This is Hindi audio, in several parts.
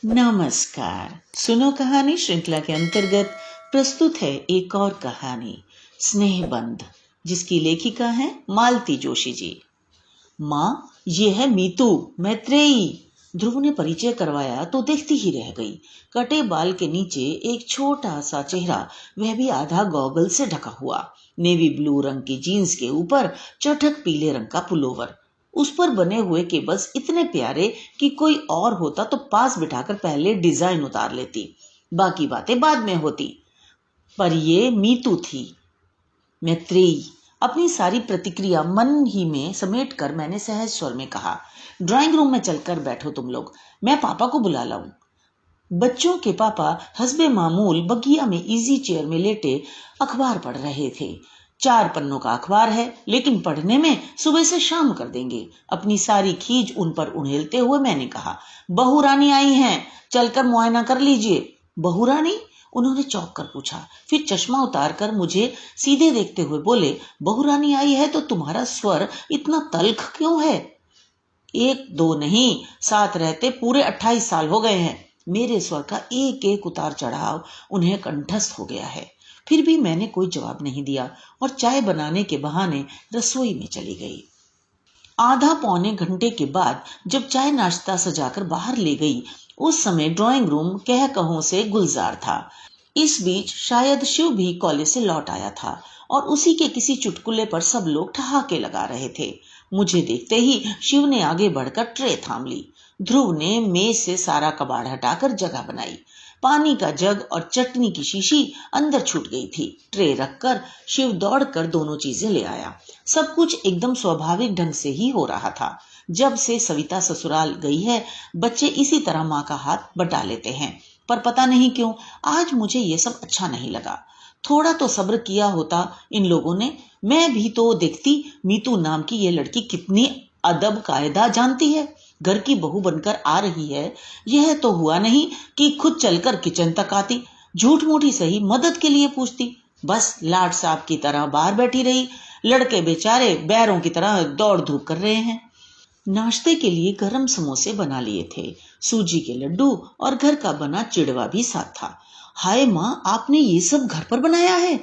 नमस्कार। सुनो कहानी श्रृंखला के अंतर्गत प्रस्तुत है एक और कहानी, स्नेहबंध, जिसकी लेखिका है मालती जोशी जी। माँ, ये है मीतू, मैत्रेयी। ध्रुव ने परिचय करवाया तो देखती ही रह गई। कटे बाल के नीचे एक छोटा सा चेहरा, वह भी आधा गॉगल से ढका हुआ। नेवी ब्लू रंग की जीन्स के ऊपर चटक पीले रंग का पुलोवर। उस पर बने हुए केबल्स इतने प्यारे कि कोई और होता तो पास बिठाकर पहले डिजाइन उतार लेती, बाकी बातें बाद में होती। पर ये मीतू थी। मैत्रेयी। अपनी सारी प्रतिक्रिया मन ही में समेट कर मैंने सहज स्वर में कहा, ड्राइंग रूम में चलकर बैठो तुम लोग, मैं पापा को बुला लाऊं। बच्चों के पापा हस्बे मामूल बगिया में इजी चेयर में लेटे अखबार पढ़ रहे थे। 4 पन्नों का अखबार है, लेकिन पढ़ने में सुबह से शाम कर देंगे। अपनी सारी खींच उन पर उड़ेलते हुए मैंने कहा, बहू रानी आई हैं, चलकर मुआयना कर लीजिए। बहू रानी? उन्होंने चौंक कर पूछा, फिर चश्मा उतारकर मुझे सीधे देखते हुए बोले, बहू रानी आई है तो तुम्हारा स्वर इतना तल्ख क्यों है? 1-2 नहीं, साथ रहते पूरे 28 साल हो गए हैं। मेरे स्वर का एक एक उतार चढ़ाव उन्हें कंठस्थ हो गया है। फिर भी मैंने कोई जवाब नहीं दिया और चाय बनाने के बहाने रसोई में चली गई। आधा पौने घंटे के बाद जब चाय नाश्ता सजाकर बाहर ले गई, उस समय ड्राइंग रूम कह कहों से गुलजार था। इस बीच शायद शिव भी कॉलेज से लौट आया था और उसी के किसी चुटकुले पर सब लोग ठहाके लगा रहे थे। मुझे देखते ही शिव ने आगे बढ़कर ट्रे थाम ली। ध्रुव ने मेज से सारा कबाड़ हटाकर जगह बनाई। पानी का जग और चटनी की शीशी अंदर छूट गई थी। ट्रे रखकर शिव दौड़कर दोनों चीजें ले आया। सब कुछ एकदम स्वाभाविक ढंग से ही हो रहा था। जब से सविता ससुराल गई है, बच्चे इसी तरह माँ का हाथ बटा लेते हैं। पर पता नहीं क्यों आज मुझे ये सब अच्छा नहीं लगा। थोड़ा तो सब्र किया होता इन लोगों ने। मैं भी तो देखती, मीतू नाम की ये लड़की कितनी अदब कायदा जानती है। घर की बहू बनकर आ रही है, यह तो हुआ नहीं कि खुद चलकर किचन तक आती, झूठ मूठी सही मदद के लिए पूछती। बस लाड साहब की तरह बाहर बैठी रही। लड़के बेचारे बैरों की तरह दौड़ धूप कर रहे हैं। नाश्ते के लिए गरम समोसे बना लिए थे, सूजी के लड्डू और घर का बना चिड़वा भी साथ था। हाय माँ, आपने ये सब घर पर बनाया है?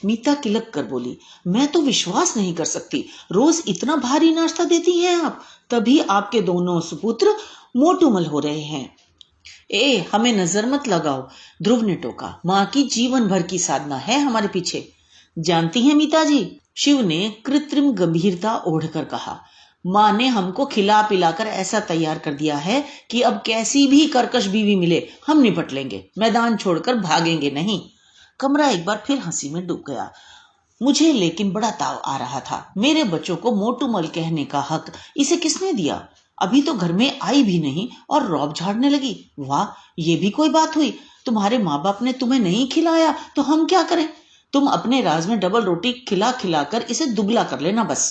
मीता किलक कर बोली, मैं तो विश्वास नहीं कर सकती, रोज इतना भारी नाश्ता देती हैं आप, तभी आपके दोनों सुपुत्र मोटूमल हो रहे हैं। हमें नजर मत लगाओ, ध्रुव ने टोका। माँ की जीवन भर की साधना है हमारे पीछे। जानती हैं मीता जी, शिव ने कृत्रिम गंभीरता ओढ़कर कहा, माँ ने हमको खिला पिलाकर ऐसा तैयार कर दिया है कि अब कैसी भी कर्कश बीवी मिले हम निपट लेंगे, मैदान छोड़कर भागेंगे नहीं। कमरा एक बार फिर हंसी में डूब गया। मुझे लेकिन बड़ा ताव आ रहा था। मेरे बच्चों को मोटूमल कहने का हक इसे किसने दिया? अभी तो घर में आई भी नहीं और रौब झाड़ने लगी। वाह, ये भी कोई बात हुई? तुम्हारे माँ बाप ने तुम्हें नहीं खिलाया तो हम क्या करें? तुम अपने राज में डबल रोटी खिला खिला कर इसे दुबला कर लेना बस।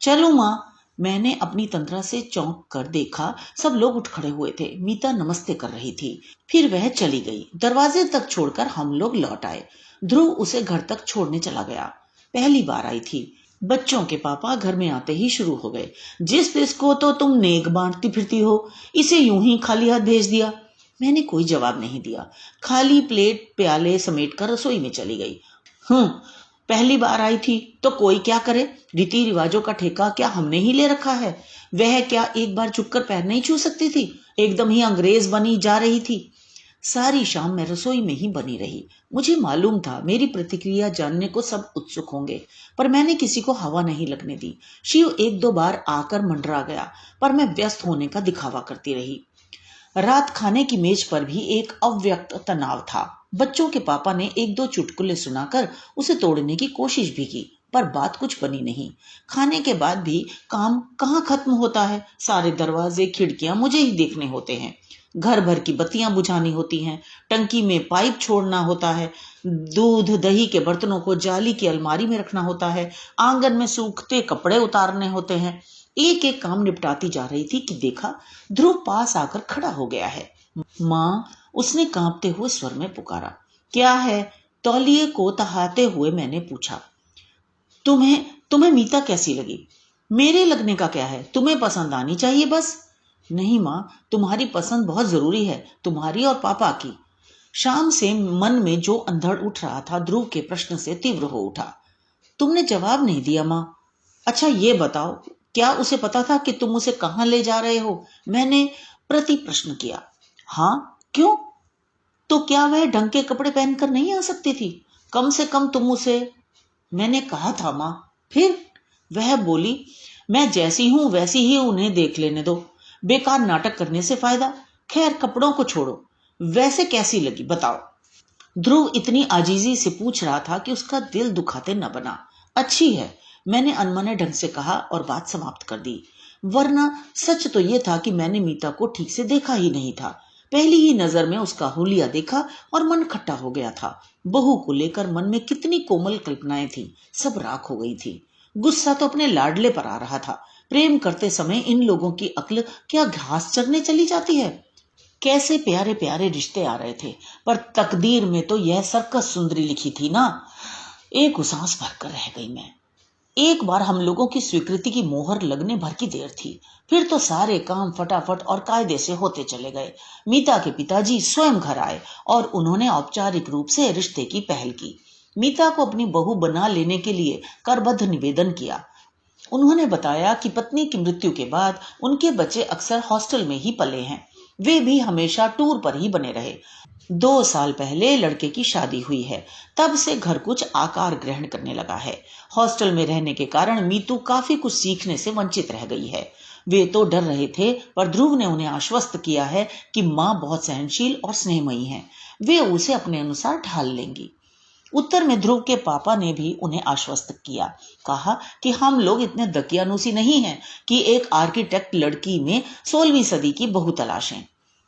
चलो माँ, मैंने अपनी तंद्रा से चौंक कर देखा। सब लोग उठ खड़े हुए थे। मीता नमस्ते कर रही थी, फिर वह चली गई। दरवाजे तक छोड़कर हम लोग लौट आए। ध्रुव उसे घर तक छोड़ने चला गया। पहली बार आई थी। बच्चों के पापा घर में आते ही शुरू हो गए, जिस तिस को तो तुम नेक बांटती फिरती हो, इसे यूं ही खाली हाथ भेज दिया। मैंने कोई जवाब नहीं दिया, खाली प्लेट प्याले समेट कर रसोई में चली गई। पहली बार आई थी तो कोई क्या करे, रीति रिवाजों का ठेका क्या हमने ही ले रखा है? वह क्या एक बार झुककर पैर नहीं छू सकती थी? एकदम ही अंग्रेज बनी जा रही थी। सारी शाम मैं रसोई में ही बनी रही। मुझे मालूम था मेरी प्रतिक्रिया जानने को सब उत्सुक होंगे, पर मैंने किसी को हवा नहीं लगने दी। शिव 1-2 बार आकर मंडरा गया, पर मैं व्यस्त होने का दिखावा करती रही। रात खाने की मेज पर भी एक अव्यक्त तनाव था। बच्चों के पापा ने 1-2 चुटकुले सुनाकर उसे तोड़ने की कोशिश भी की, पर बात कुछ बनी नहीं। खाने के बाद भी काम कहाँ खत्म होता है? सारे दरवाजे खिड़कियां मुझे ही देखने होते हैं। घर भर की बत्तियां बुझानी होती हैं, टंकी में पाइप छोड़ना होता है, दूध दही के बर्तनों को जाली की अलमारी में रखना होता है, आंगन में सूखते कपड़े उतारने होते हैं। एक एक काम निपटाती जा रही थी कि देखा, ध्रुव पास आकर खड़ा हो गया है। माँ, उसने कांपते हुए स्वर में पुकारा। क्या है? तौलिए को तहाते हुए मैंने पूछा। तुम्हें तुम्हें मीता कैसी लगी? मेरे लगने का क्या है, तुम्हें पसंद आनी चाहिए बस। नहीं माँ, तुम्हारी पसंद बहुत जरूरी है, तुम्हारी और पापा की। शाम से मन में जो अंधड़ उठ रहा था ध्रुव के प्रश्न से तीव्र हो उठा। तुमने जवाब नहीं दिया माँ। अच्छा ये बताओ, क्या उसे पता था कि तुम उसे कहाँ ले जा रहे हो? मैंने प्रति प्रश्न किया। हाँ, क्यों? तो क्या वह ढंग के कपड़े पहनकर नहीं आ सकती थी? कम से कम तुम उसे। मैंने कहा था माँ। फिर? वह बोली, मैं जैसी हूं वैसी ही उन्हें देख लेने दो, बेकार नाटक करने से फायदा। खैर कपड़ों को छोड़ो, वैसे कैसी लगी बताओ? ध्रुव इतनी आजीजी से पूछ रहा था कि उसका दिल दुखाते न बना। अच्छी है, मैंने अनमने ढंग से कहा और बात समाप्त कर दी। वरना सच तो यह था कि मैंने मीता को ठीक से देखा ही नहीं था। पहली ही नजर में उसका हुलिया देखा और मन खट्टा हो गया था। बहू को लेकर मन में कितनी कोमल कल्पनाएं थी, सब राख हो गई थी। गुस्सा तो अपने लाडले पर आ रहा था। प्रेम करते समय इन लोगों की अक्ल क्या घास चरने चली जाती है? कैसे प्यारे प्यारे रिश्ते आ रहे थे, पर तकदीर में तो यह सर्कस सुंदरी लिखी थी ना। एक सांस भरकर रह गई मैं। एक बार हम लोगों की स्वीकृति की मोहर लगने भर की देर थी, फिर तो सारे काम फटाफट और कायदे से होते चले गए। मीता के पिताजी स्वयं घर आए और उन्होंने औपचारिक रूप से रिश्ते की पहल की। मीता को अपनी बहू बना लेने के लिए करबद्ध निवेदन किया। उन्होंने बताया कि पत्नी की मृत्यु के बाद उनके बच्चे अक्सर हॉस्टल में ही पले हैं। वे भी हमेशा टूर पर ही बने रहे। 2 साल पहले लड़के की शादी हुई है, तब से घर कुछ आकार ग्रहण करने लगा है। हॉस्टल में रहने के कारण मीतू काफी कुछ सीखने से वंचित रह गई है। वे तो डर रहे थे, पर ध्रुव ने उन्हें आश्वस्त किया है कि माँ बहुत सहनशील और स्नेहमयी है, वे उसे अपने अनुसार ढाल लेंगी। उत्तर में ध्रुव के पापा ने भी उन्हें आश्वस्त किया। कहा कि हम लोग इतने दकियानूसी नहीं हैं कि एक आर्किटेक्ट लड़की में 16वीं सदी की बहू तलाशें।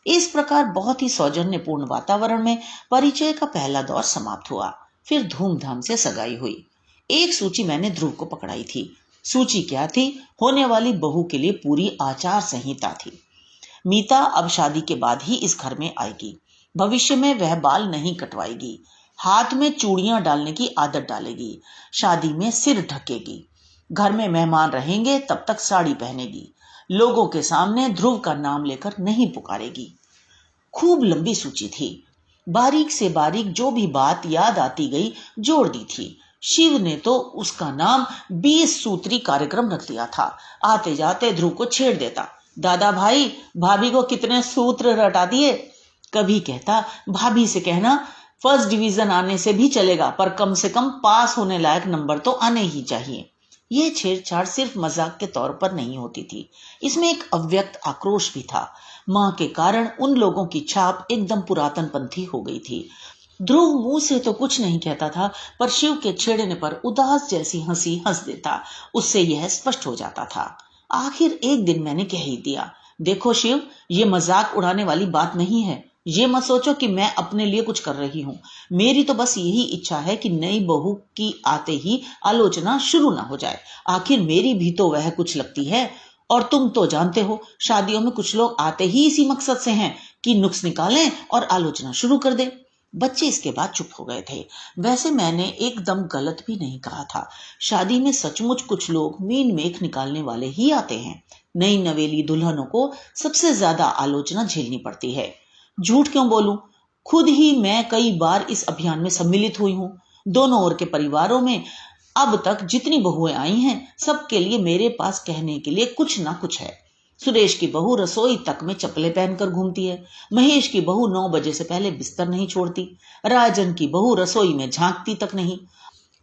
इस प्रकार बहुत ही सौजन्यपूर्ण वातावरण में परिचय का पहला दौर समाप्त हुआ। फिर धूमधाम से सगाई हुई। एक सूची मैंने ध्रुव को पकड़ाई थी। सूची क्या थी? होने वाली बहू के लिए पूरी आचार संहिता थी। मीता अब शादी के बाद ही इस घर में आएगी। भविष्य में वह बाल नहीं कटवाएगी, हाथ में चूड़ियां डालने की आदत डालेगी, शादी में सिर ढकेगी, घर में मेहमान रहेंगे तब तक साड़ी पहनेगी, लोगों के सामने ध्रुव का नाम लेकर नहीं पुकारेगी। खूब लंबी सूची थी। बारीक से बारीक जो भी बात याद आती गई जोड़ दी थी। शिव ने तो उसका नाम 20 सूत्री कार्यक्रम रख दिया था। आते जाते ध्रुव को छेड़ देता, दादा भाई, भाभी को कितने सूत्र रटा दिए। कभी कहता, भाभी से कहना फर्स्ट डिवीजन आने से भी चलेगा, पर कम से कम पास होने लायक नंबर तो आने ही चाहिए। यह छेड़छाड़ सिर्फ मजाक के तौर पर नहीं होती थी, इसमें एक अव्यक्त आक्रोश भी था। मां के कारण उन लोगों की छाप एकदम पुरातन पंथी हो गई थी। ध्रुव मुंह से तो कुछ नहीं कहता था, पर शिव के छेड़ने पर उदास जैसी हंसी हंस देता। उससे यह स्पष्ट हो जाता था। आखिर एक दिन मैंने कह ही दिया, देखो शिव, ये मजाक उड़ाने वाली बात नहीं है। ये मत सोचो कि मैं अपने लिए कुछ कर रही हूँ। मेरी तो बस यही इच्छा है कि नई बहू की आते ही आलोचना शुरू ना हो जाए। आखिर मेरी भी तो वह कुछ लगती है। और तुम तो जानते हो, शादियों में कुछ लोग आते ही इसी मकसद से हैं कि नुक्स निकालें और आलोचना शुरू कर दें। बच्चे इसके बाद चुप हो गए थे। वैसे मैंने एकदम गलत भी नहीं कहा था। शादी में सचमुच कुछ लोग मीन मेख निकालने वाले ही आते हैं। नई नवेली दुल्हनों को सबसे ज्यादा आलोचना झेलनी पड़ती है। झूठ क्यों बोलूं, खुद ही मैं कई बार इस अभियान में सम्मिलित हुई हूं। दोनों ओर के परिवारों में अब तक जितनी बहुएं आई हैं, सबके लिए मेरे पास कहने के लिए कुछ ना कुछ है। सुरेश की बहू रसोई तक में चप्पलें पहनकर घूमती है। महेश की बहू 9 बजे से पहले बिस्तर नहीं छोड़ती। राजन की बहू रसोई में झांकती तक नहीं।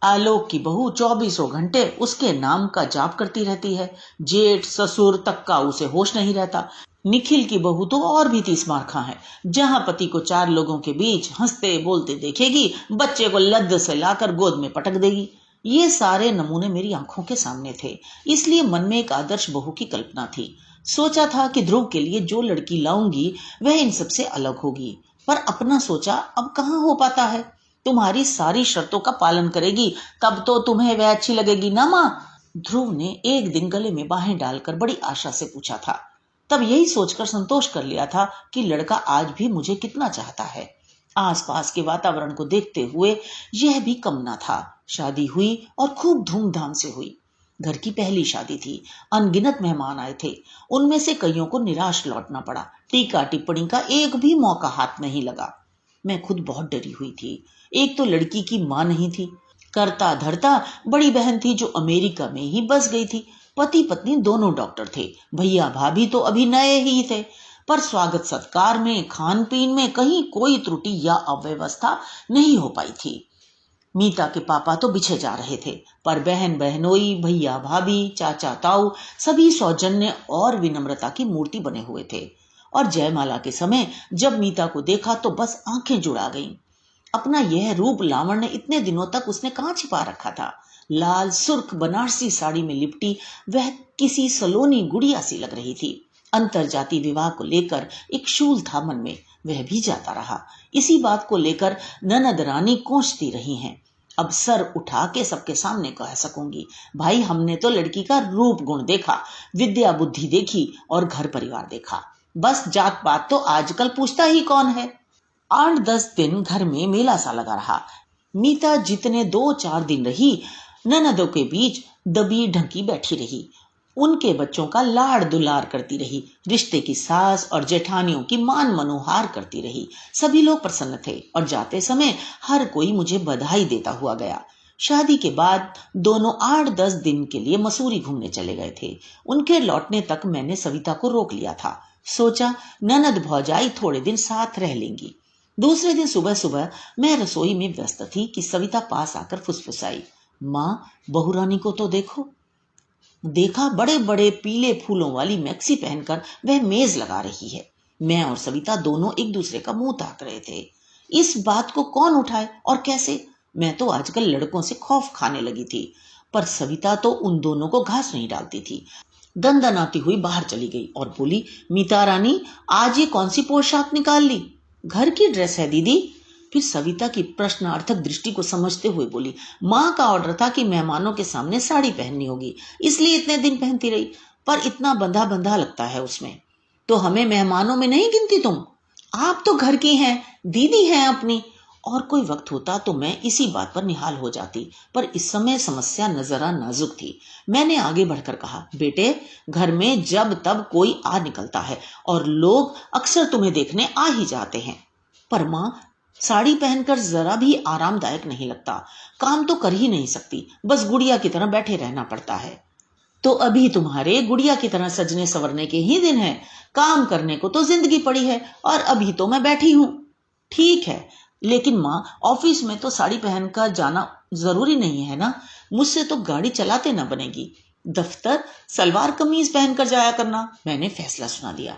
आलोक की बहू 24 घंटे उसके नाम का जाप करती रहती है। जेठ ससुर तक का उसे होश नहीं रहता। निखिल की बहू तो और भी 30 मार है। जहां पति को 4 लोगों के बीच हंसते बोलते देखेगी, बच्चे को लद्द से लाकर गोद में पटक देगी। ये सारे नमूने मेरी आंखों के सामने थे, इसलिए मन में एक आदर्श बहू की कल्पना थी। सोचा था कि ध्रुव के लिए जो लड़की लाऊंगी वह इन सबसे अलग होगी, पर अपना सोचा अब कहाँ हो पाता है। तुम्हारी सारी शर्तों का पालन करेगी, तब तो तुम्हें वह अच्छी लगेगी ना माँ? ध्रुव ने एक दिन गले में बाहें डालकर बड़ी आशा से पूछा था। तब यही सोचकर संतोष कर लिया था कि लड़का आज भी मुझे कितना चाहता है। आसपास के वातावरण को देखते हुए यह भी कम न था। शादी हुई और खूब धूमधाम से हुई। घर की पहली शादी थी, अनगिनत मेहमान आए थे। उनमें से कईयों को निराश लौटना पड़ा। टीका टिप्पणी का एक भी मौका हाथ नहीं लगा। मैं खुद बहुत डरी हुई थी। एक तो लड़की की मां नहीं थी, करता धरता बड़ी बहन थी जो अमेरिका में ही बस गई थी। पति पत्नी दोनों डॉक्टर थे, भैया भाभी तो अभी नए ही थे। पर स्वागत सत्कार में, खान पीन में कहीं कोई त्रुटि या अव्यवस्था नहीं हो पाई थी। मीता के पापा तो बिछे जा रहे थे, पर बहन बहनोई, भैया भाभी, चाचा ताऊ सभी सौजन्य और विनम्रता की मूर्ति बने हुए थे। और जयमाला के समय जब मीता को देखा तो बस आंखें जुड़ा गईं। अपना यह रूप लावण्य इतने दिनों तक उसने कहां छिपा रखा था। लाल सुर्ख बनारसी साड़ी में लिपटी वह किसी सलोनी गुड़िया सी लग रही थी। अंतरजाति विवाह को लेकर एक शूल था मन में, वह भी जाता रहा। इसी बात को लेकर ननद रानी कोसती रही हैं। अब सर उठा के सबके सामने कह सकूंगी, भाई हमने तो लड़की का रूप गुण देखा, विद्या बुद्धि देखी और घर परिवार देखा, बस जात पात तो आजकल पूछता ही कौन है। 8-10 दिन घर में मेला सा लगा रहा। मीता जितने 2-4 दिन रही, ननदों के बीच दबी ढंकी बैठी रही, उनके बच्चों का लाड़ दुलार करती रही, रिश्ते की सास और जेठानियों की मान मनोहार करती रही। सभी लोग प्रसन्न थे और जाते समय हर कोई मुझे बधाई देता हुआ गया। शादी के बाद दोनों 8-10 दिन के लिए मसूरी घूमने चले गए थे। उनके लौटने तक मैंने सविता को रोक लिया था। सोचा ननद भौजाई थोड़े दिन साथ रह लेंगी। दूसरे दिन सुबह सुबह मैं रसोई में व्यस्त थी कि सविता पास आकर फुसफुसाई, माँ बहुरानी को तो देखो। देखा, बड़े बड़े पीले फूलों वाली मैक्सी पहनकर वह मेज लगा रही है। मैं और सविता दोनों एक दूसरे का मुंह ताक रहे थे। इस बात को कौन उठाए और कैसे? मैं तो आजकल लड़कों से खौफ खाने लगी थी, पर सविता तो उन दोनों को घास नहीं डालती थी। दंदनाती हुई बाहर चली गई और बोली, मीता रानी आज ये कौन सी पोशाक निकाल ली? घर की ड्रेस है दीदी। फिर सविता की प्रश्नार्थक दृष्टि को समझते हुए बोली, माँ का ऑर्डर था कि मेहमानों के सामने साड़ी पहननी होगी, इसलिए इतने दिन पहनती रही, पर इतना बंधा बंधा लगता है उसमें। तो हमें मेहमानों में नहीं गिनती तुम? आप तो घर की हैं, दीदी हैं अपनी। और कोई वक्त होता तो मैं इसी बात पर निहाल हो जाती, पर इस समय समस्या नजरा नाजुक थी। मैंने आगे बढ़कर कहा, बेटे घर में जब तब कोई आ निकलता है और लोग अक्सर तुम्हें देखने आ ही जाते हैं, पर माँ साड़ी पहनकर जरा भी आरामदायक नहीं लगता। काम तो कर ही नहीं सकती, बस गुड़िया की तरह बैठे रहना पड़ता है। तो अभी तुम्हारे गुड़िया की तरह सजने संवरने के ही दिन है, काम करने को तो जिंदगी पड़ी है और अभी तो मैं बैठी हूं। ठीक है, लेकिन माँ ऑफिस में तो साड़ी पहनकर जाना जरूरी नहीं है ना, मुझसे तो गाड़ी चलाते ना बनेगी। दफ्तर सलवार कमीज पहनकर जाया करना, मैंने फैसला सुना दिया।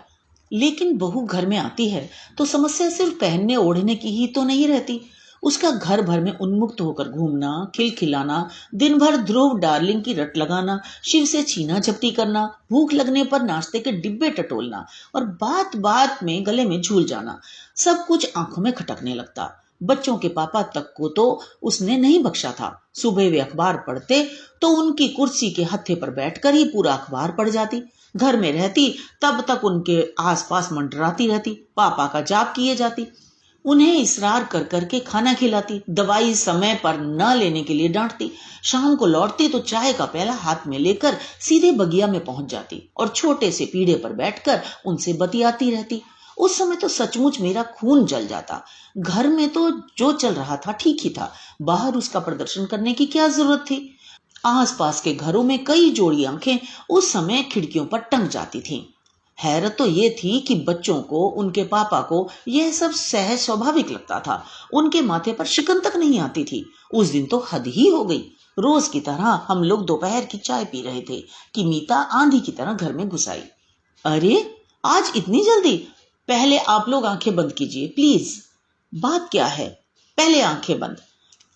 लेकिन बहू घर में आती है तो समस्या सिर्फ पहनने ओढ़ने की ही तो नहीं रहती, उसका घर भर में उन्मुक्त होकर घूमना, खिलखिलाना, दिन भर ध्रुव डार्लिंग की रट लगाना, शिव से छीना झपटी करना, भूख लगने पर नाश्ते के डिब्बे टटोलना और बात बात में गले में झूल जाना, सब कुछ आंखों में खटकने लगता। बच्चों के पापा तक को तो उसने नहीं बख्शा था। सुबह वे अखबार पढ़ते तो उनकी कुर्सी के हत्थे पर बैठकर ही पूरा अखबार पढ़ जाती। घर में रहती तब तक उनके आसपास मंडराती रहती, पापा का जाप किए जाती, उन्हें इसरार कर करके खाना खिलाती, दवाई समय पर न लेने के लिए डांटती। शाम को लौटती तो चाय का प्याला हाथ में लेकर सीधे बगिया में पहुंच जाती और छोटे से पीढ़े पर बैठकर उनसे बतियाती रहती। उस समय तो सचमुच मेरा खून जल जाता। घर में तो जो चल रहा था ठीक ही था, बाहर उसका प्रदर्शन करने की क्या जरूरत थी। आसपास के घरों में कई जोड़ी आंखें उस समय खिड़कियों पर टंग जाती थीं। हैरत तो ये थी कि बच्चों को, उनके पापा को यह सब सहज स्वाभाविक लगता था, उनके माथे पर शिकन तक नहीं आती थी। उस दिन तो हद ही हो गई। रोज की तरह हम लोग दोपहर की चाय पी रहे थे कि मीता आंधी की तरह घर में घुस आई। अरे आज इतनी जल्दी? पहले आप लोग आंखें बंद कीजिए प्लीज। बात क्या है? पहले आंखें बंद।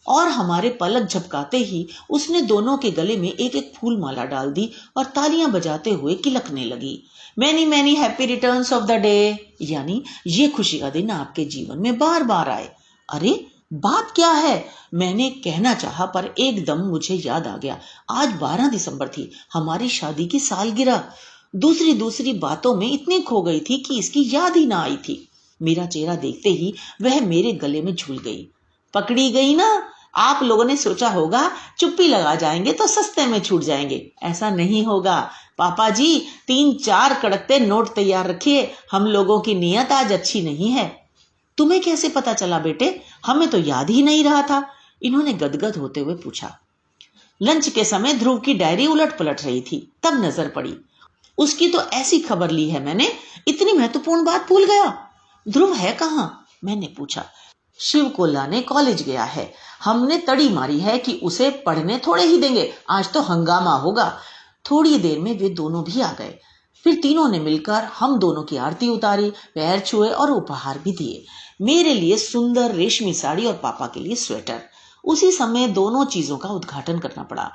और हमारे पलक झपकाते ही उसने दोनों के गले में एक एक फूल माला डाल दी और तालियां बजाते हुए किलकने लगी। Many many happy returns of the day, यानी ये खुशी का दिन आपके जीवन में बार बार आए। अरे बात क्या है? मैंने कहना चाहा पर एकदम मुझे याद आ गया, आज 12 दिसंबर थी, हमारी शादी की सालगिरह। दूसरी बातों में इतनी खो गई थी कि इसकी याद ही ना आई थी। मेरा चेहरा देखते ही वह मेरे गले में झूल गई। पकड़ी गई ना, आप लोगों ने सोचा होगा चुप्पी लगा जाएंगे तो सस्ते में छूट जाएंगे। ऐसा नहीं होगा पापा जी, 3-4 कड़कते नोट तैयार रखिए, हम लोगों की नीयत आज अच्छी नहीं है। तुम्हें कैसे पता चला बेटे? हमें तो याद ही नहीं रहा था, इन्होंने गदगद होते हुए पूछा। लंच के समय ध्रुव की डायरी उलट पलट रही थी, तब नजर पड़ी। उसकी तो ऐसी खबर ली है मैंने, इतनी महत्वपूर्ण बात भूल गया। ध्रुव है कहाँ? मैंने पूछा। शिव को लाने कॉलेज गया है। हमने तड़ी मारी है कि उसे पढ़ने थोड़े ही देंगे, आज तो हंगामा होगा। थोड़ी देर में वे दोनों भी आ गए। फिर तीनों ने मिलकर हम दोनों की आरती उतारी, पैर छुए और उपहार भी दिए। मेरे लिए सुंदर रेशमी साड़ी और पापा के लिए स्वेटर। उसी समय दोनों चीजों का उद्घाटन करना पड़ा।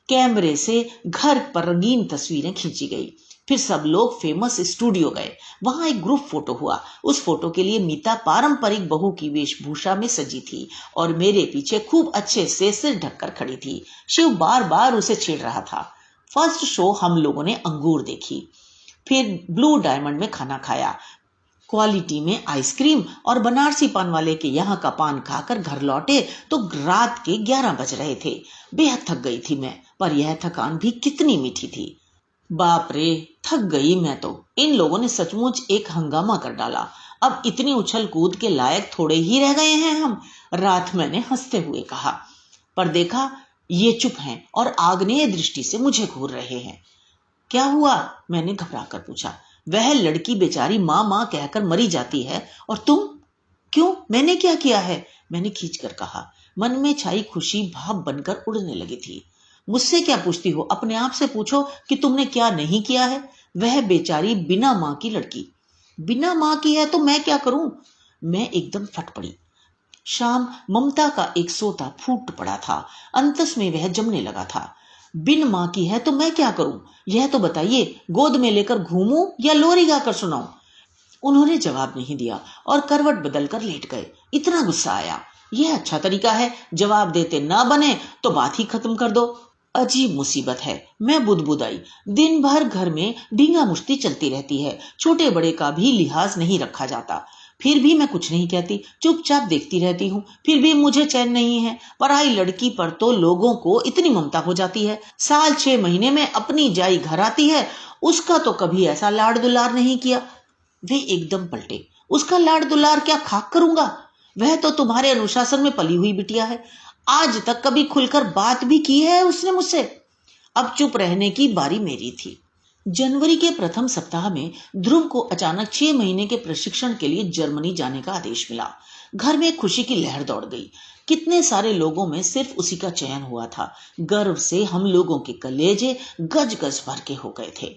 कैमरे से घर पर रंगीन तस्वीरें खींची गई। फिर सब लोग फेमस स्टूडियो गए। वहां एक ग्रुप फोटो हुआ। उस फोटो के लिए मीता पारंपरिक बहू की वेशभूषा में सजी थी और मेरे पीछे खूब अच्छे से सिर ढककर खड़ी थी। शिव बार बार उसे छेड़ रहा था। फर्स्ट शो हम लोगों ने अंगूर देखी, फिर ब्लू डायमंड में खाना खाया, क्वालिटी में आइसक्रीम और बनारसी पान वाले के यहाँ का पान खाकर घर लौटे तो रात के 11 बज रहे थे। बेहद थक गई थी मैं, पर यह थकान भी कितनी मीठी थी। बाप रे, थक गई मैं तो। इन लोगों ने सचमुच एक हंगामा कर डाला। अब इतनी उछल कूद के लायक थोड़े ही रह गए हैं हम, रात मैंने हंसते हुए कहा। पर देखा, ये चुप हैं और आग्नेय दृष्टि से मुझे घूर रहे हैं। क्या हुआ? मैंने घबरा कर पूछा। वह लड़की बेचारी माँ माँ कहकर मरी जाती है और तुम? क्यों, मैंने क्या किया है? मैंने खींचकर कहा। मन में छाई खुशी भाप बनकर उड़ने लगी थी। मुझसे क्या पूछती हो? अपने आप से पूछो कि तुमने क्या नहीं किया है। वह बेचारी बिना माँ की लड़की। बिना माँ की है तो मैं क्या करूं? मैं एकदम फट पड़ी। शाम ममता का एक सोता फूट पड़ा था, अंतस में वह जमने लगा था। बिन माँ की है तो मैं क्या करूं? यह तो बताइए, गोद में लेकर घूमूं या लोरी गाकर सुनाऊं? उन्होंने जवाब नहीं दिया और करवट बदलकर लेट गए। इतना गुस्सा आया। यह अच्छा तरीका है, जवाब देते ना बने तो बात ही खत्म कर दो। अजीब मुसीबत है। मैं बुदबुदाई। दिन भर घर में ढींगा मुश्ती चलती रहती है, छोटे बड़े का भी लिहाज नहीं रखा जाता। फिर भी मैं कुछ नहीं कहती, चुपचाप देखती रहती हूँ। फिर भी मुझे चैन नहीं है। पराई लड़की पर तो लोगों को इतनी ममता हो जाती है। साल 6 महीने में अपनी जाई घर आती है, उसका तो कभी ऐसा लाड दुलार नहीं किया। वे एकदम पलटे। उसका लाड दुलार क्या खाक करूंगा? वह तो तुम्हारे अनुशासन में पली हुई बिटिया है। आज तक कभी खुलकर बात भी की है उसने मुझसे? अब चुप रहने की बारी मेरी थी। जनवरी के प्रथम सप्ताह में ध्रुव को अचानक 6 महीने के प्रशिक्षण के लिए जर्मनी जाने का आदेश मिला। घर में खुशी की लहर दौड़ गई। कितने सारे लोगों में सिर्फ उसी का चयन हुआ था। गर्व से हम लोगों के कलेजे गज गज भर के हो गए थे।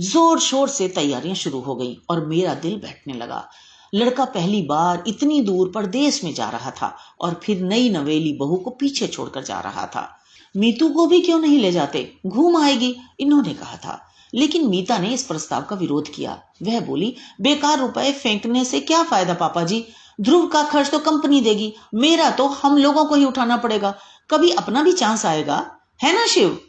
जोर शोर से तैयारियां शुरू हो गई और मेरा दिल बैठने लगा। लड़का पहली बार इतनी दूर परदेश में जा रहा था और फिर नई नवेली बहू को पीछे छोड़कर जा रहा था। मीतू को भी क्यों नहीं ले जाते, घूम आएगी, इन्होंने कहा था। लेकिन मीता ने इस प्रस्ताव का विरोध किया। वह बोली, बेकार रुपए फेंकने से क्या फायदा पापा जी? ध्रुव का खर्च तो कंपनी देगी, मेरा तो हम लोगों को ही उठाना पड़ेगा। कभी अपना भी चांस आएगा, है ना शिव?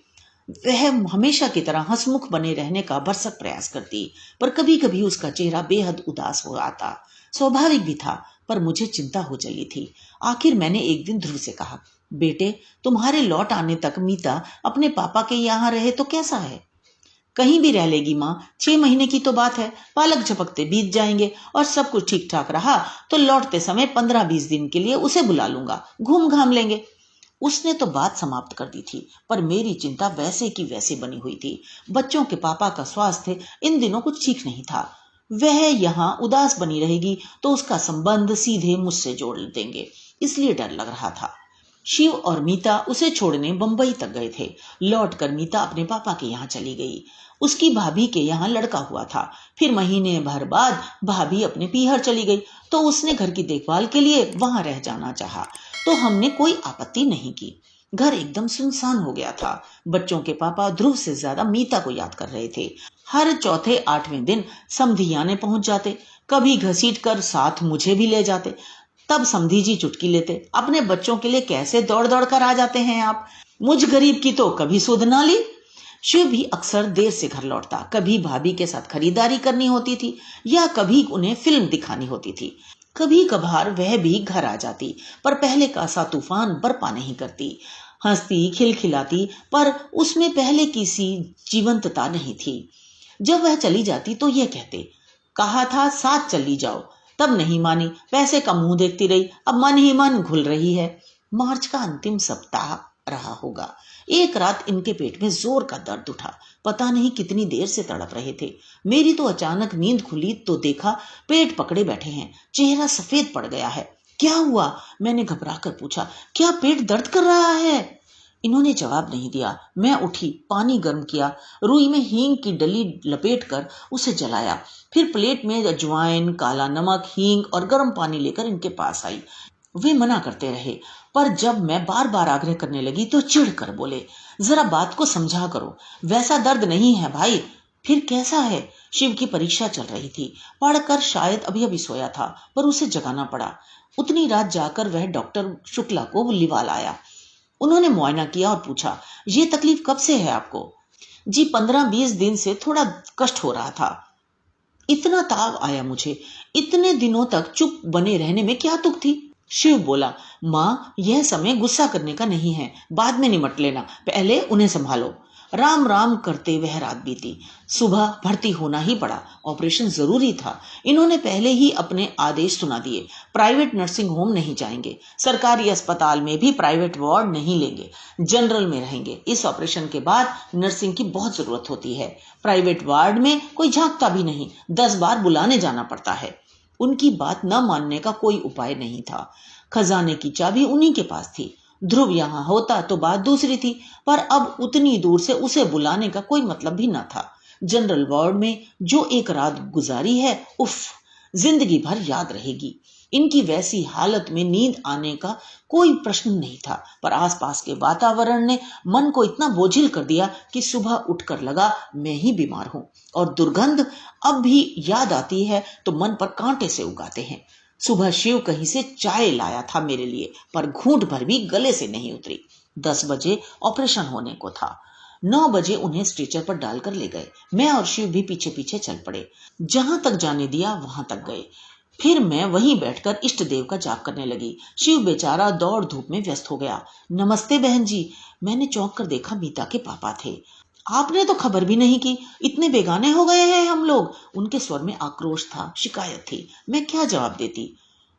वह हमेशा की तरह हंसमुख बने रहने का भरसक प्रयास करती, पर कभी कभी उसका चेहरा बेहद उदास हो आता। स्वाभाविक भी था, पर मुझे चिंता हो चली थी। आखिर मैंने एक दिन ध्रुव से कहा, बेटे, तुम्हारे लौट आने तक मीता अपने पापा के यहाँ रहे तो कैसा है? कहीं भी रह लेगी माँ, 6 महीने की तो बात है, पालक झपकते बीत जाएंगे और सब कुछ ठीक ठाक रहा तो लौटते समय 15-20 दिन के लिए उसे बुला लूंगा, घूम घाम लेंगे। उसने तो बात समाप्त कर दी थी, पर मेरी चिंता वैसे की वैसे बनी हुई थी। बच्चों के पापा का स्वास्थ्य इन दिनों कुछ ठीक नहीं था। वह यहाँ उदास बनी रहेगी तो उसका संबंध सीधे मुझसे जोड़ देंगे, इसलिए डर लग रहा था। शिव और मीता उसे छोड़ने बंबई तक गए थे। लौटकर मीता अपने पापा के यहाँ चली गई। उसकी भाभी के यहाँ लड़का हुआ था। फिर महीने भर बाद भाभी अपने पीहर चली गई तो उसने घर की देखभाल के लिए वहां रह जाना चाहा, तो हमने कोई आपत्ति नहीं की। घर एकदम सुनसान हो गया था। बच्चों के पापा ध्रुव से ज्यादा मीता को याद कर रहे थे। हर चौथे 8वें दिन समधियाने पहुंच जाते, कभी घसीट कर साथ मुझे भी ले जाते। तब समधी जी चुटकी लेते, अपने बच्चों के लिए कैसे दौड़ दौड़ कर आ जाते हैं आप, मुझ गरीब की तो कभी सुध ना ली। शिव भी अक्सर देर से घर लौटता। कभी भाभी के साथ खरीदारी करनी होती थी या कभी उन्हें फिल्म दिखानी होती थी। कभी कभार वह भी घर आ जाती, पर पहले का सा तूफान बरपा नहीं करती। हंसती खिलखिलाती, पर उसमें पहले की सी जीवंतता नहीं थी। जब वह चली जाती तो यह कहते, कहा था साथ चली जाओ, तब नहीं मानी, पैसे का मुंह देखती रही, अब मन ही मन घुल रही है। मार्च का अंतिम सप्ताह रहा होगा। एक रात इनके पेट में जोर का दर्द उठा। पता नहीं कितनी देर से तड़प रहे थे। मेरी तो अचानक नींद खुली तो देखा पेट पकड़े बैठे हैं, चेहरा सफेद पड़ गया है। क्या हुआ? मैंने घबरा कर पूछा। क्या पेट दर्द कर रहा है? इन्होंने जवाब नहीं दिया। मैं उठी, पानी गर्म किया, रुई में हींग की डली लपेटकर उसे जलाया, फिर प्लेट में अजवाइन, काला नमक, हींग और गर्म पानी लेकर इनके पास आई। वे मना करते रहे, पर जब मैं बार बार आग्रह करने लगी तो चिढ़ कर बोले, जरा बात को समझा करो, वैसा दर्द नहीं है भाई। फिर कैसा है? शिव की परीक्षा चल रही थी। पढ़कर शायद अभी अभी सोया था, पर उसे जगाना पड़ा। उतनी रात जाकर वह डॉक्टर शुक्ला को बुल्लीवाल आया। उन्होंने मुआयना किया और पूछा, ये तकलीफ कब से है आपको? जी 15-20 दिन से थोड़ा कष्ट हो रहा था। इतना ताव आया मुझे। इतने दिनों तक चुप बने रहने में क्या तुक थी? शिव बोला, माँ यह समय गुस्सा करने का नहीं है, बाद में निमट लेना, पहले उन्हें संभालो। राम राम करते वह रात बीती। सुबह भर्ती होना ही पड़ा। ऑपरेशन जरूरी था। इन्होंने पहले ही अपने आदेश सुना दिए। प्राइवेट नर्सिंग होम नहीं जाएंगे, सरकारी अस्पताल में भी प्राइवेट वार्ड नहीं लेंगे, जनरल में रहेंगे। इस ऑपरेशन के बाद नर्सिंग की बहुत जरूरत होती है। प्राइवेट वार्ड में कोई झांकता भी नहीं, 10 बार बुलाने जाना पड़ता है। उनकी बात न मानने का कोई उपाय नहीं था। खजाने की चाबी उन्हीं के पास थी। ध्रुव यहाँ होता तो बात दूसरी थी, पर अब उतनी दूर से उसे बुलाने का कोई मतलब भी न था। जनरल वार्ड में जो एक रात गुजारी है, उफ, जिंदगी भर याद रहेगी। इनकी वैसी हालत में नींद आने का कोई प्रश्न नहीं था, पर आसपास के वातावरण ने मन को इतना बोझिल कर दिया कि सुबह उठकर लगा मैं ही बीमार हूं। और दुर्गंध अब भी याद आती है तो मन पर कांटे से उगाते हैं। सुबह शिव कहीं से चाय लाया था मेरे लिए, पर घूंट भर भी गले से नहीं उतरी। 10 बजे ऑपरेशन होने को था। 9 बजे उन्हें स्ट्रेचर पर डालकर ले गए। मैं और शिव भी पीछे पीछे चल पड़े। जहां तक जाने दिया वहां तक गए। फिर मैं वहीं बैठकर इष्ट देव का जाप करने लगी। शिव बेचारा दौड़ धूप में व्यस्त हो गया। नमस्ते बहन जी। मैंने चौंक कर देखा, मीता के पापा थे। आपने तो खबर भी नहीं की, इतने बेगाने हो गए हैं हम लोग। उनके स्वर में आक्रोश था, शिकायत थी। मैं क्या जवाब देती?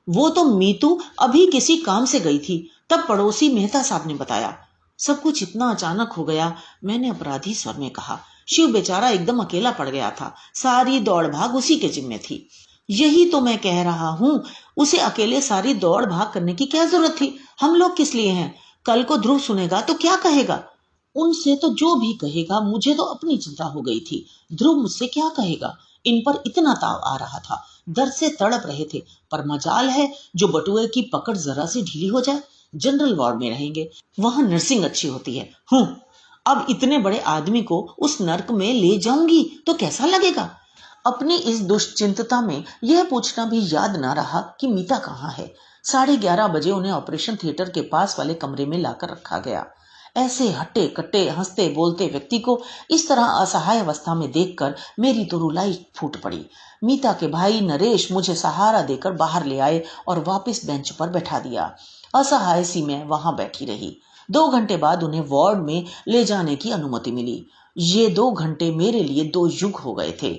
वो तो मीतू अभी किसी काम से गई थी, तब पड़ोसी मेहता साहब ने बताया। सब कुछ इतना अचानक हो गया, मैंने अपराधी स्वर में कहा। शिव बेचारा एकदम अकेला पड़ गया था, सारी दौड़ भाग उसी के जिम्मे थी। यही तो मैं कह रहा हूँ, उसे अकेले सारी दौड़ भाग करने की क्या जरूरत थी? हम लोग किस लिए हैं? कल को ध्रुव सुनेगा तो क्या कहेगा? उनसे तो जो भी कहेगा, मुझे तो अपनी चिंता हो गई थी। ध्रुव मुझसे क्या कहेगा? इन पर इतना ताव आ रहा था, दर्द से तड़प रहे थे, पर मजाल है जो बटुए की पकड़ जरा सी ढीली हो जाए। जनरल वार्ड में रहेंगे, वहां नर्सिंग अच्छी होती है। अब इतने बड़े आदमी को उस नर्क में ले जाऊंगी तो कैसा लगेगा? अपनी इस दुश्चिंतता में यह पूछना भी याद ना रहा कि मीता कहाँ है। 11:30 बजे उन्हें ऑपरेशन थिएटर के पास वाले कमरे में लाकर रखा गया। ऐसे हट्टे कट्टे हंसते बोलते व्यक्ति को इस तरह असहाय अवस्था में देखकर मेरी तो रुलाई फूट पड़ी। मीता के भाई नरेश मुझे सहारा देकर बाहर ले आए और वापस बेंच पर बैठा दिया। असहाय सी मैं वहां बैठी रही। 2 घंटे बाद उन्हें वार्ड में ले जाने की अनुमति मिली। ये 2 घंटे मेरे लिए 2 युग हो गए थे।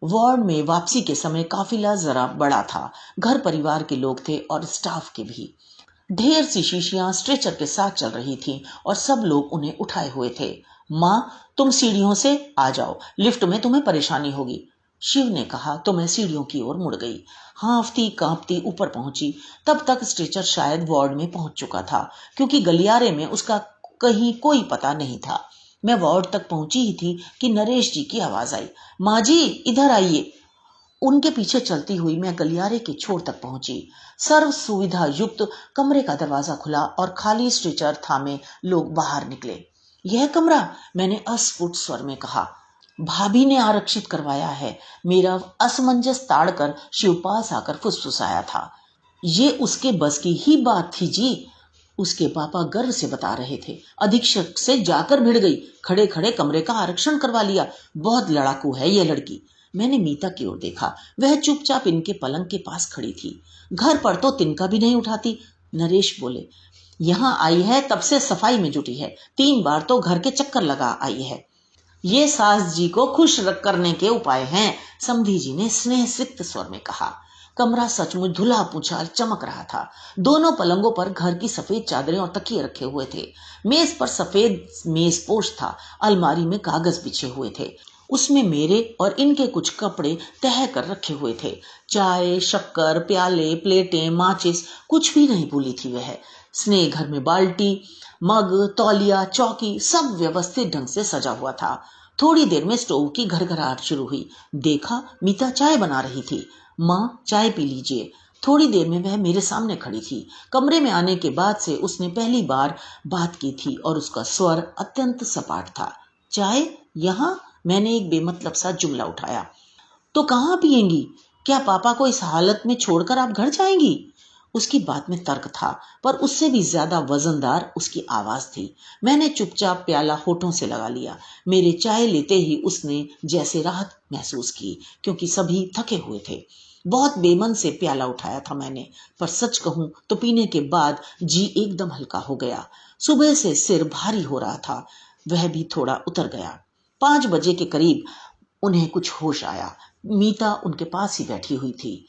वार्ड में वापसी के समय काफिला जरा बड़ा था। घर परिवार के लोग थे और स्टाफ के भी। ढेर सी शीशियां स्ट्रेचर के साथ चल रही थीं और सब लोग उन्हें उठाए हुए थे। माँ, तुम सीढ़ियों से आ जाओ, लिफ्ट में तुम्हें परेशानी होगी, शिव ने कहा तो मैं सीढ़ियों की ओर मुड़ गई। हांफती कांपती ऊपर पहुंची। तब तक स्ट्रेचर शायद वार्ड में पहुंच चुका था, क्योंकि गलियारे में उसका कहीं कोई पता नहीं था। मैं वार्ड तक पहुंची ही थी कि नरेश जी की आवाज आई, माँ जी इधर आइए। उनके पीछे चलती हुई मैं गलियारे के छोर तक पहुंची। सर्व सुविधा युक्त कमरे का दरवाजा खुला और खाली स्ट्रेचर थामे लोग बाहर निकले। यह कमरा, मैंने अस्फुट स्वर में कहा। भाभी ने आरक्षित करवाया है, मेरा असमंजस ताड़कर शिव पास आकर फुसफुसाया था। ये उसके बस की ही बात थी जी। उसके पापा गर्व से बता रहे थे। अधीक्षक से जाकर भिड़ गई, खड़े खड़े कमरे का आरक्षण करवा लिया। बहुत लड़ाकू है ये लड़की। मैंने मीता की ओर देखा, वह चुपचाप इनके पलंग के पास खड़ी थी। घर पर तो तिनका भी नहीं उठाती। नरेश बोले, यहाँ आई है तब से सफाई में जुटी है, 3 बार तो घर के चक्कर लगा आई है। ये सास जी को खुश करने के उपाय हैं, समधी जी ने स्नेह सिक्त स्वर में कहा। कमरा सचमुच धुला पुछा चमक रहा था। दोनों पलंगों पर घर की सफेद चादरें और तकिए रखे हुए थे। मेज पर सफेद मेजपोश था। अलमारी में कागज बिछे हुए थे। उसमें मेरे और इनके कुछ कपड़े तह कर रखे हुए थे। चाय, शक्कर, प्याले, प्लेटें, माचिस, कुछ भी नहीं भूली थी वह। स्नेह घर में बाल्टी, मग, तौलिया, चौकी सब व्यवस्थित ढंग से सजा हुआ था। थोड़ी देर में स्टोव की घरघराहट शुरू हुई। देखा, मीता चाय बना रही थी। माँ, चाय पी लीजिए। थोड़ी देर में वह मेरे सामने खड़ी थी। कमरे में आने के बाद से उसने पहली बार बात की थी और उसका स्वर अत्यंत सपाट था। चाय यहाँ? मैंने एक बेमतलब सा जुमला उठाया। तो कहाँ पिएंगी? क्या पापा को इस हालत में छोड़कर आप घर जाएंगी? उसकी बात में तर्क था, पर उससे भी ज्यादा वजनदार उसकी आवाज थी। मैंने चुपचाप प्याला होठों से लगा लिया। मेरे चाय लेते ही उसने जैसे राहत महसूस की, क्योंकि सभी थके हुए थे। बहुत बेमन से प्याला उठाया था मैंने, पर सच कहूं तो पीने के बाद जी एकदम हल्का हो गया। सुबह से सिर भारी हो रहा था, वह भी थोड़ा उतर गया। 5 बजे के करीब उन्हें कुछ होश आया। मीता उनके पास ही बैठी हुई थी।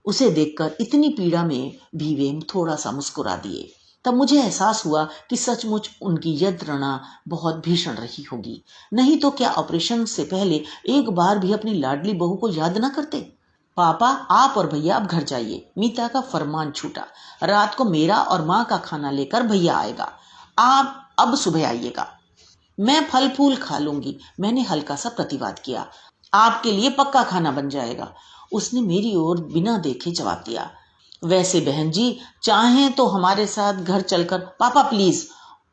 उसे देखकर इतनी पीड़ा में भी वे थोड़ा सा मुस्कुरा दिए। तब मुझे एहसास हुआ कि सचमुच उनकी यंत्रणा बहुत भीषण रही होगी। नहीं तो क्या ऑपरेशन से पहले एक बार भी अपनी लाडली बहू को याद न करते? पापा, आप और भैया अब घर जाइए। मीता का फरमान छूटा। रात को मेरा और माँ का खाना लेकर भैया आएगा। आप अब सुबह आइएगा। मैं फल फूल खा लूंगी, मैंने हल्का सा प्रतिवाद किया। आपके लिए पक्का खाना बन जाएगा, उसने मेरी ओर बिना देखे जवाब दिया। वैसे बहन जी, चाहें तो हमारे साथ घर चलकर। पापा प्लीज,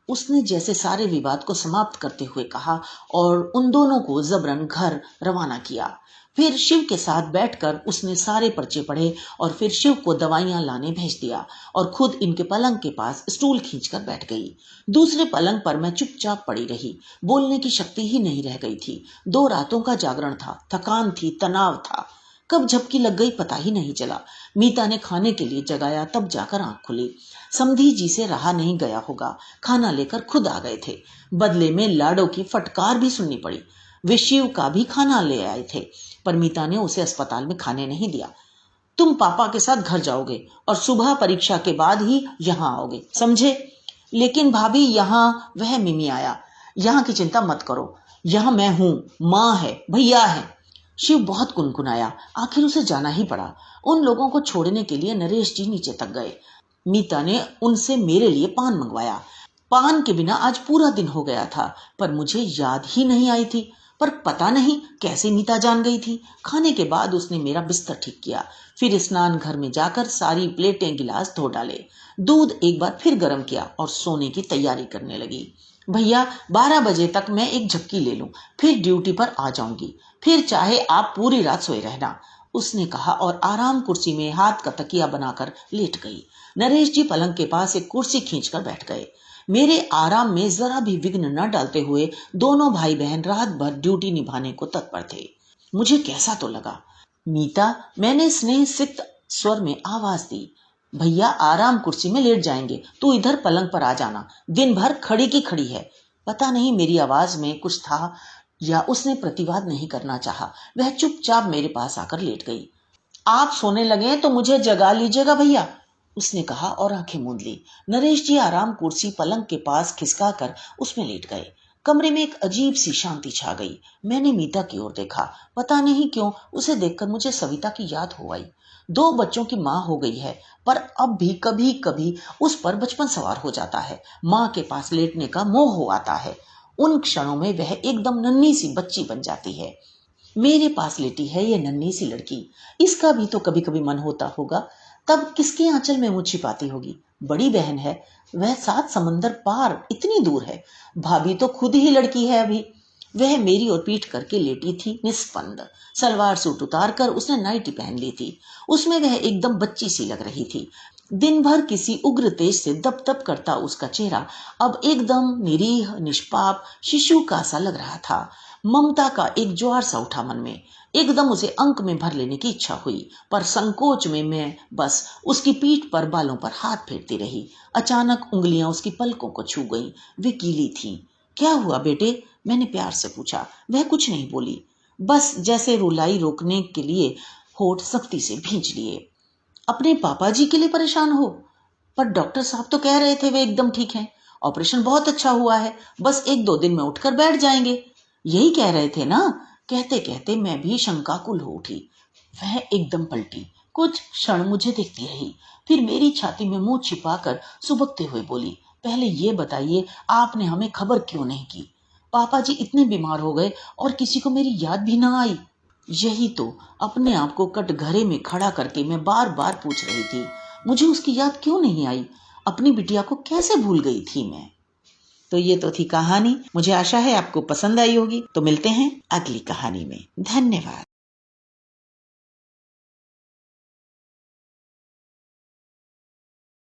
उसने जैसे सारे विवाद को समाप्त करते हुए कहा और उन दोनों को जबरन घर रवाना किया। फिर शिव के साथ बैठकर उसने सारे पर्चे पढ़े और फिर शिव को दवाइयां लाने भेज दिया और खुद इनके पलंग के पास स्टूल खींचकर बैठ गई। दूसरे पलंग पर मैं चुपचाप पड़ी रही। बोलने की शक्ति ही नहीं रह गई थी। 2 रातों का जागरण था, थकान थी, तनाव था। कब झपकी लग गई पता ही नहीं चला। मीता ने खाने के लिए जगाया, तब जाकर आंख खुली। समधी जी से रहा नहीं गया होगा, खाना लेकर खुद आ गए थे। बदले में लाडो की फटकार भी सुननी पड़ी। वे शिव का भी खाना ले आए थे, पर मीता ने उसे अस्पताल में खाने नहीं दिया। तुम पापा के साथ घर जाओगे और सुबह परीक्षा के बाद ही यहाँ आओगे, समझे? लेकिन भाभी, यहाँ वह मिमी आया। यहाँ की चिंता मत करो, यहाँ मैं हूं, माँ है, भैया है। शिव बहुत कुनकुनाया। आखिर उसे जाना ही पड़ा। उन लोगों को छोड़ने के लिए नरेश जी नीचे तक गए। मीता ने उनसे मेरे लिए पान मंगवाया। पान के बिना आज पूरा दिन हो गया था, पर मुझे याद ही नहीं आई थी। पर पता नहीं कैसे मीता जान गई थी। खाने के बाद उसने मेरा बिस्तर ठीक किया, फिर स्नान घर में जाकर सारी प्लेटें गिलास धो डाले, दूध एक बार फिर गर्म किया और सोने की तैयारी करने लगी। भैया, 12 बजे तक मैं एक झपकी ले लूं, फिर ड्यूटी पर आ जाऊंगी। फिर चाहे आप पूरी रात सोए रहना, उसने कहा और आराम कुर्सी में हाथ का तकिया बनाकर लेट गई। नरेश जी पलंग के पास एक कुर्सी खींचकर बैठ गए। मेरे आराम में जरा भी विघ्न न डालते हुए दोनों भाई बहन रात भर ड्यूटी निभाने को तत्पर थे। मुझे कैसा तो लगा। मीता, मैंने स्नेह सिक्त स्वर में आवाज दी। भैया आराम कुर्सी में लेट जाएंगे, तू इधर पलंग पर आ जाना, दिन भर खड़ी की खड़ी है। पता नहीं मेरी आवाज में कुछ था या उसने प्रतिवाद नहीं करना चाहा। वह चुपचाप मेरे पास आकर लेट गई। आप सोने लगे तो मुझे जगा लीजिएगा भैया, उसने कहा और आंखें मूंद ली। नरेश जी आराम कुर्सी पलंग के पास खिसका कर उसमें लेट गए। कमरे में एक अजीब सी शांति छा गई। मैंने मीता की ओर देखा। पता नहीं क्यों उसे देखकर मुझे सविता की याद हो आई। 2 बच्चों की माँ हो गई है, पर अब भी कभी कभी उस पर बचपन सवार हो जाता है। माँ के पास लेटने का मोह हो आता है। उन क्षणों में वह एकदम नन्ही सी बच्ची बन जाती है। मेरे पास लेटी है ये नन्ही सी लड़की, इसका भी तो कभी कभी मन होता होगा। तब किसके आंचल में मुँह छिपाती होगी? बड़ी बहन है, वह 7 समंदर पार इतनी दूर है। भाभी तो खुद ही लड़की है अभी। वह मेरी ओर पीठ करके लेटी थी, निस्पंद। सलवार सूट उतार कर उसने नाइटी पहन ली थी। उसमें वह एकदम बच्ची सी लग रही थी। दिन भर किसी उग्र तेज से दप दप करता उसका चेहरा अब एकदम निरीह, निष्पाप, शिशु का सा लग रहा था। ममता का एक ज्वार सा उठा मन में। एकदम उसे अंक में भर लेने की इच्छा हुई, पर संकोच में मैं बस उसकी पीठ पर, बालों पर हाथ फेरती रही। अचानक उंगलियां उसकी पलकों को छू गईं। वे गीली थीं। क्या हुआ बेटे? मैंने प्यार से पूछा। वह कुछ नहीं बोली, बस जैसे रुलाई रोकने के लिए होठ सख्ती से भींच लिए। अपने पापा जी के लिए परेशान हो? पर डॉक्टर साहब तो कह रहे थे वे एकदम ठीक हैं। ऑपरेशन बहुत अच्छा हुआ है, बस 1-2 दिन में उठकर बैठ जाएंगे। यही कह रहे थे ना? कहते कहते मैं भी शंकाकुल हो उठी। वह एकदम पलटी, कुछ क्षण मुझे देखती रही, फिर मेरी छाती में मुंह छिपाकर सुबकते हुए बोली, पहले ये बताइए आपने हमें खबर क्यों नहीं की? पापा जी इतने बीमार हो गए और किसी को मेरी याद भी ना आई। यही तो अपने आप को कटघरे में खड़ा करके मैं बार बार पूछ रही थी, मुझे उसकी याद क्यों नहीं आई? अपनी बिटिया को कैसे भूल गई थी मैं? तो ये तो थी कहानी। मुझे आशा है आपको पसंद आई होगी। तो मिलते हैं अगली कहानी में। धन्यवाद।